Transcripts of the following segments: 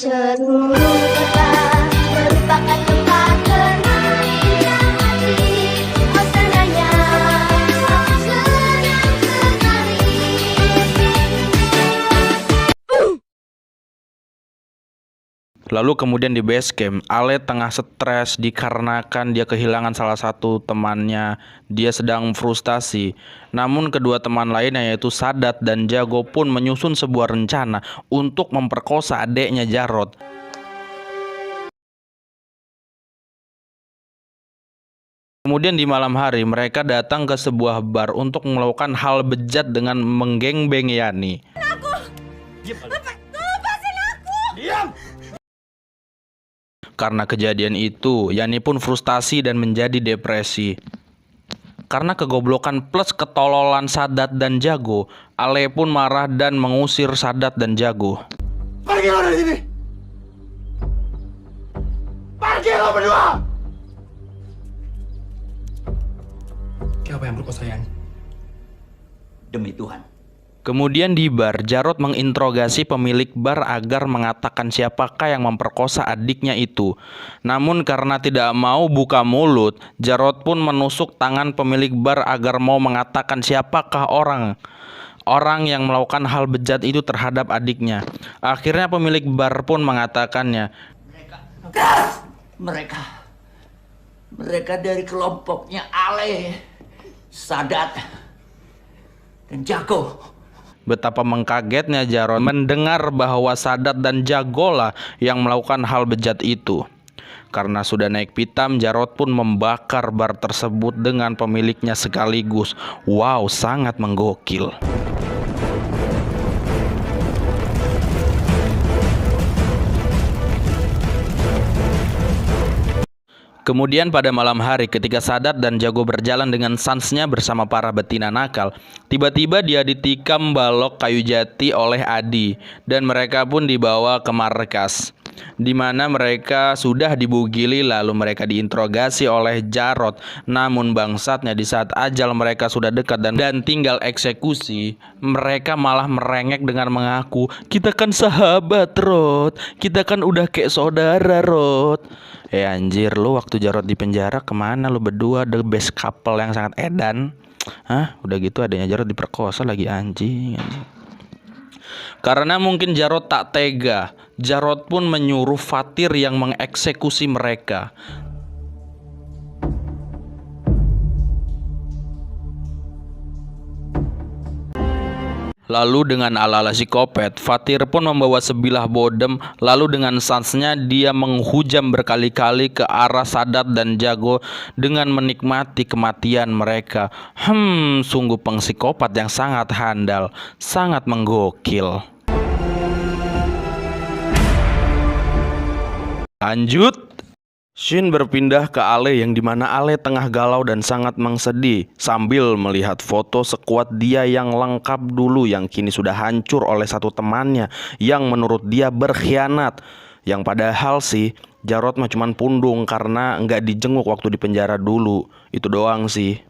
Seluruh kota merupakan tempat bermain yang asik. Suasananya senang sekali. Lalu kemudian di base camp, Ale tengah stres dikarenakan dia kehilangan salah satu temannya. Dia sedang frustasi. Namun kedua teman lainnya yaitu Sadat dan Jago pun menyusun sebuah rencana untuk memperkosa adeknya Jarot. Kemudian di malam hari mereka datang ke sebuah bar untuk melakukan hal bejat dengan menggengbeng Yani. Karena kejadian itu, Yani pun frustasi dan menjadi depresi. Karena kegoblokan plus ketololan Sadat dan Jago, Ale pun marah dan mengusir Sadat dan Jago. Pergi lo dari sini! Pergi lo berdua! Siapa yang berkosa Yani? Demi Tuhan. Kemudian di bar, Jarot menginterogasi pemilik bar agar mengatakan siapakah yang memperkosa adiknya itu. Namun karena tidak mau buka mulut, Jarot pun menusuk tangan pemilik bar agar mau mengatakan siapakah orang yang melakukan hal bejat itu terhadap adiknya. Akhirnya pemilik bar pun mengatakannya. Mereka dari kelompoknya Ale, Sadat, dan Jago. Betapa mengkagetnya Jarot mendengar bahwa Sadat dan Jagolah yang melakukan hal bejat itu. Karena sudah naik pitam, Jarot pun membakar bar tersebut dengan pemiliknya sekaligus. Wow, sangat menggokil. Kemudian pada malam hari ketika Sadat dan Jago berjalan dengan sansnya bersama para betina nakal, tiba-tiba dia ditikam balok kayu jati oleh Adi dan mereka pun dibawa ke markas, di mana mereka sudah dibugili lalu mereka diinterogasi oleh Jarot. Namun bangsatnya di saat ajal mereka sudah dekat dan tinggal eksekusi, mereka malah merengek dengan mengaku, "Kita kan sahabat, Rot. Kita kan udah kayak saudara, Rot." Anjir, lu waktu Jarot di penjara kemana lu berdua, the best couple yang sangat edan? Hah? Udah gitu adanya Jarot diperkosa lagi, anjing. Karena mungkin Jarot tak tega, Jarot pun menyuruh Fatir yang mengeksekusi mereka. Lalu dengan ala-ala psikopat, Fatir pun membawa sebilah bodem. Lalu dengan sansnya dia menghujam berkali-kali ke arah Sadat dan Jago dengan menikmati kematian mereka. Sungguh psikopat yang sangat handal, sangat menggokil. Lanjut. Shin berpindah ke Ale yang dimana Ale tengah galau dan sangat mengsedih sambil melihat foto sekuat dia yang lengkap dulu yang kini sudah hancur oleh satu temannya yang menurut dia berkhianat. Yang padahal sih Jarot mah cuman pundung karena nggak dijenguk waktu di penjara dulu. Itu doang sih.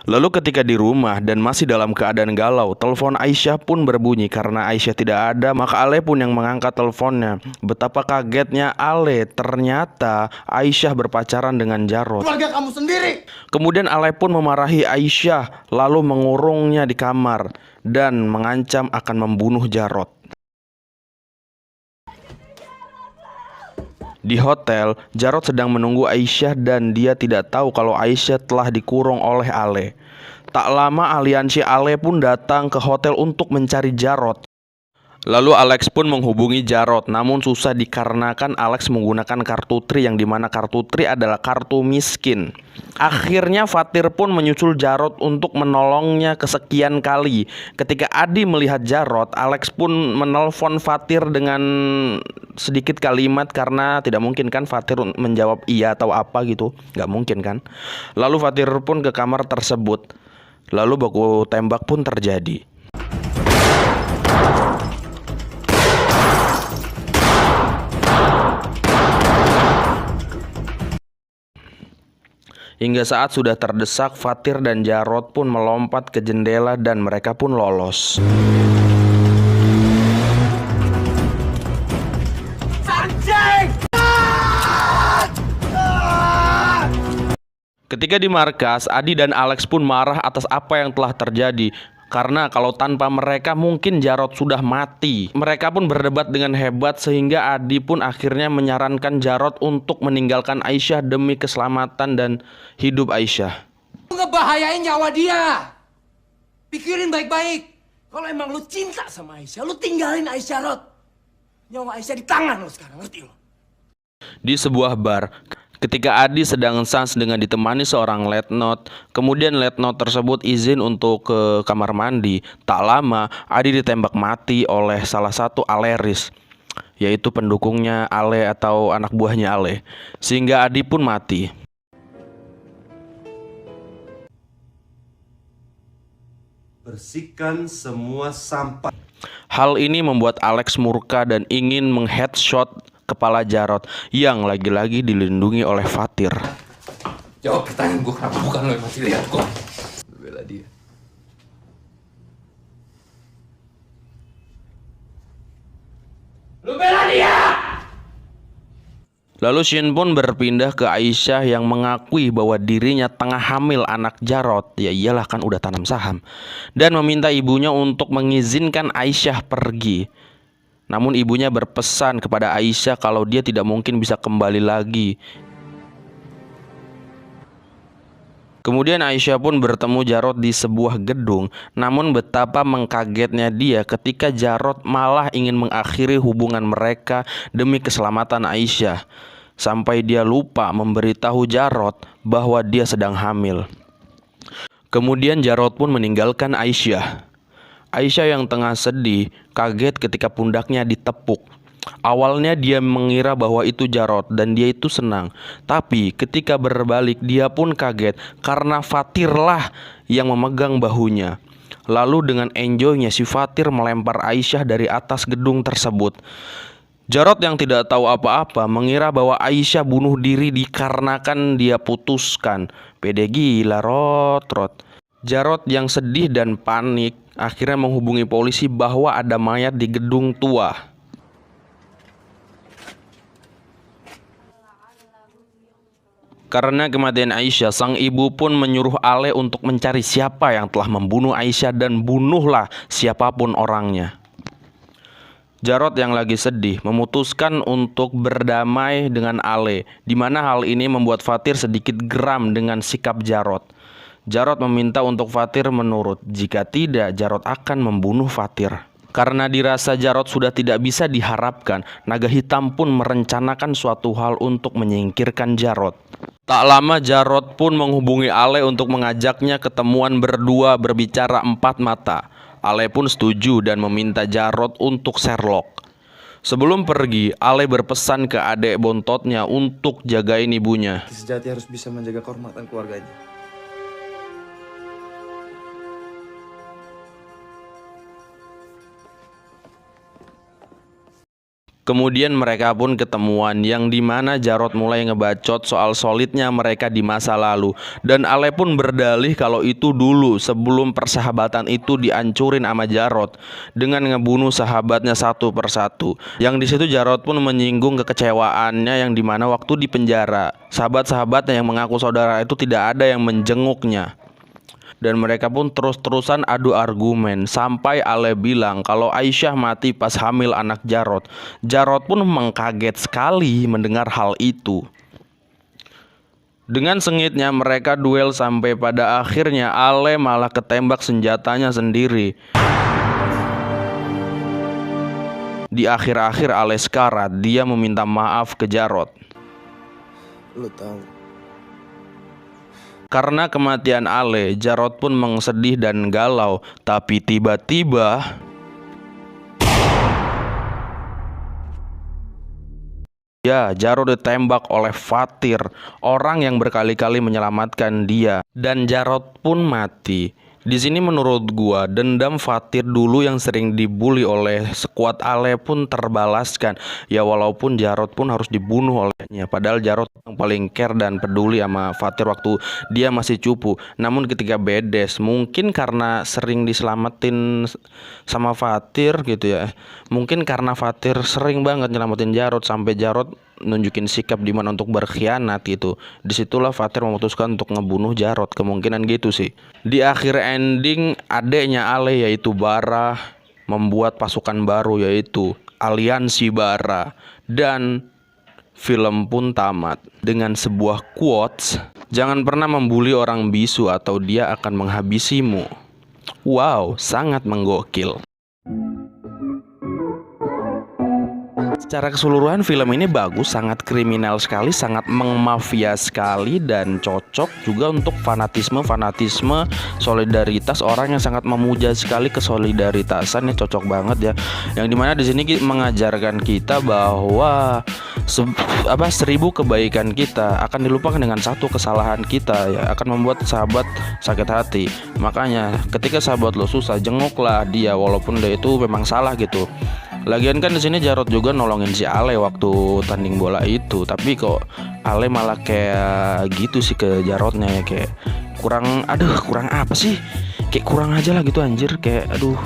Lalu ketika di rumah dan masih dalam keadaan galau, telepon Aisyah pun berbunyi. Karena Aisyah tidak ada, maka Ale pun yang mengangkat teleponnya. Betapa kagetnya Ale, ternyata Aisyah berpacaran dengan Jarot. Keluarga kamu sendiri! Kemudian Ale pun memarahi Aisyah, lalu mengurungnya di kamar dan mengancam akan membunuh Jarot. Di hotel, Jarot sedang menunggu Aisyah dan dia tidak tahu kalau Aisyah telah dikurung oleh Ale. Tak lama aliansi Ale pun datang ke hotel untuk mencari Jarot. Lalu Alex pun menghubungi Jarot, namun susah dikarenakan Alex menggunakan kartu Tri yang dimana kartu Tri adalah kartu miskin. Akhirnya Fatir pun menyusul Jarot untuk menolongnya kesekian kali. Ketika Adi melihat Jarot, Alex pun menelpon Fatir dengan sedikit kalimat karena tidak mungkin kan Fatir menjawab iya atau apa gitu, nggak mungkin kan. Lalu Fatir pun ke kamar tersebut. Lalu baku tembak pun terjadi. Hingga saat sudah terdesak, Fatir dan Jarot pun melompat ke jendela dan mereka pun lolos. Ketika di markas, Adi dan Alex pun marah atas apa yang telah terjadi. Karena kalau tanpa mereka mungkin Jarod sudah mati. Mereka pun berdebat dengan hebat sehingga Adi pun akhirnya menyarankan Jarod untuk meninggalkan Aisyah demi keselamatan dan hidup Aisyah. Lu ngebahayain nyawa dia. Pikirin baik-baik. Kalau emang lu cinta sama Aisyah, lu tinggalin Aisyah, Rod. Nyawa Aisyah di tangan lu sekarang, ngerti lu? Di sebuah bar, ketika Adi sedang sans dengan ditemani seorang letnot, kemudian letnot tersebut izin untuk ke kamar mandi. Tak lama, Adi ditembak mati oleh salah satu Aleris, yaitu pendukungnya Ale atau anak buahnya Ale, sehingga Adi pun mati. Bersihkan semua sampah. Hal ini membuat Alex murka dan ingin mengheadshot kepala Jarod yang lagi-lagi dilindungi oleh Fatir. Jawab pertanyaan gue, kenapa bukan lo yang mati lihat kok? Bela dia. Lu bela dia! Lalu Shin pun berpindah ke Aisyah yang mengakui bahwa dirinya tengah hamil anak Jarod. Ya iyalah kan udah tanam saham. Dan meminta ibunya untuk mengizinkan Aisyah pergi. Namun ibunya berpesan kepada Aisyah kalau dia tidak mungkin bisa kembali lagi. Kemudian Aisyah pun bertemu Jarod di sebuah gedung. Namun betapa mengkagetnya dia ketika Jarod malah ingin mengakhiri hubungan mereka demi keselamatan Aisyah. Sampai dia lupa memberitahu Jarod bahwa dia sedang hamil. Kemudian Jarod pun meninggalkan Aisyah. Aisyah yang tengah sedih kaget ketika pundaknya ditepuk. Awalnya dia mengira bahwa itu Jarod dan dia itu senang. Tapi ketika berbalik dia pun kaget karena Fatir lah yang memegang bahunya. Lalu dengan enjoynya si Fatir melempar Aisyah dari atas gedung tersebut. Jarod yang tidak tahu apa-apa mengira bahwa Aisyah bunuh diri dikarenakan dia putuskan. Pede gila Rod. Jarod yang sedih dan panik akhirnya menghubungi polisi bahwa ada mayat di gedung tua. Karena kematian Aisyah, sang ibu pun menyuruh Ale untuk mencari siapa yang telah membunuh Aisyah dan bunuhlah siapapun orangnya. Jarod yang lagi sedih memutuskan untuk berdamai dengan Ale, di mana hal ini membuat Fatir sedikit geram dengan sikap Jarod. Jarod meminta untuk Fatir menurut, jika tidak Jarod akan membunuh Fatir. Karena dirasa Jarod sudah tidak bisa diharapkan, naga hitam pun merencanakan suatu hal untuk menyingkirkan Jarod. Tak lama Jarod pun menghubungi Ale untuk mengajaknya ketemuan berdua berbicara empat mata. Ale pun setuju dan meminta Jarod untuk Sherlock. Sebelum pergi, Ale berpesan ke adik bontotnya untuk jagain ibunya. Sejati harus bisa menjaga kehormatan keluarganya. Kemudian mereka pun ketemuan yang dimana Jarod mulai ngebacot soal solidnya mereka di masa lalu. Dan Ale pun berdalih kalau itu dulu sebelum persahabatan itu dihancurin sama Jarod dengan ngebunuh sahabatnya satu persatu. Yang di situ Jarod pun menyinggung kekecewaannya yang dimana waktu di penjara sahabat-sahabatnya yang mengaku saudara itu tidak ada yang menjenguknya. Dan mereka pun terus-terusan adu argumen sampai Ale bilang kalau Aisyah mati pas hamil anak Jarod. Jarod pun mengkaget sekali mendengar hal itu. Dengan sengitnya mereka duel sampai pada akhirnya Ale malah ketembak senjatanya sendiri. Di akhir-akhir Ale sekarat, dia meminta maaf ke Jarod. Lu tahu, Karena kematian Ale, Jarod pun sedih dan galau. Tapi tiba-tiba ya, Jarod ditembak oleh Fatir, orang yang berkali-kali menyelamatkan dia. Dan Jarod pun mati. Di sini menurut gua, dendam Fatir dulu yang sering dibully oleh skuad Ale pun terbalaskan. Ya walaupun Jarod pun harus dibunuh olehnya. Padahal Jarod yang paling care dan peduli sama Fatir waktu dia masih cupu. Namun ketika bedes, mungkin karena sering diselamatin sama Fatir gitu ya. Mungkin karena Fatir sering banget nyelamatin Jarod sampai Jarod nunjukin sikap dimana untuk berkhianat gitu. Disitulah Fatir memutuskan untuk ngebunuh Jarod, kemungkinan gitu sih. Di akhir ending adeknya Ale yaitu Bara membuat pasukan baru yaitu Aliansi Bara, dan film pun tamat dengan sebuah quotes, "Jangan pernah membuli orang bisu atau dia akan menghabisimu." Wow, sangat menggokil. Secara keseluruhan film ini bagus, sangat kriminal sekali, sangat mengmafia sekali, dan cocok juga untuk fanatisme solidaritas, orang yang sangat memuja sekali kesolidaritasan, ya cocok banget ya. Yang dimana di sini mengajarkan kita bahwa 1000 kebaikan kita akan dilupakan dengan satu kesalahan kita, ya akan membuat sahabat sakit hati. Makanya ketika sahabat lo susah, jenguklah dia walaupun dia itu memang salah gitu. Lagian kan di sini Jarod juga nolongin si Ale waktu tanding bola itu, tapi kok Ale malah kayak gitu sih ke Jarodnya, ya kayak kurang apa sih? Kayak kurang aja lah gitu anjir, kayak aduh.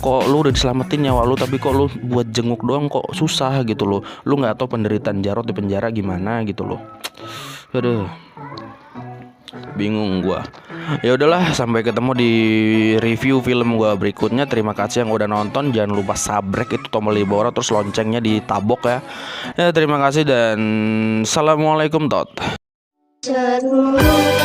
Kok lu udah diselamatin nyawa lu, tapi kok lu buat jenguk doang kok susah gitu loh. Lu nggak tahu penderitaan Jarod di penjara gimana gitu loh. Aduh, bingung gua. Ya udahlah, sampai ketemu di review film gua berikutnya. Terima kasih yang udah nonton. Jangan lupa sabrek itu tombol di bawah, terus loncengnya ditabok ya. Ya terima kasih dan assalamualaikum tot. Seluruh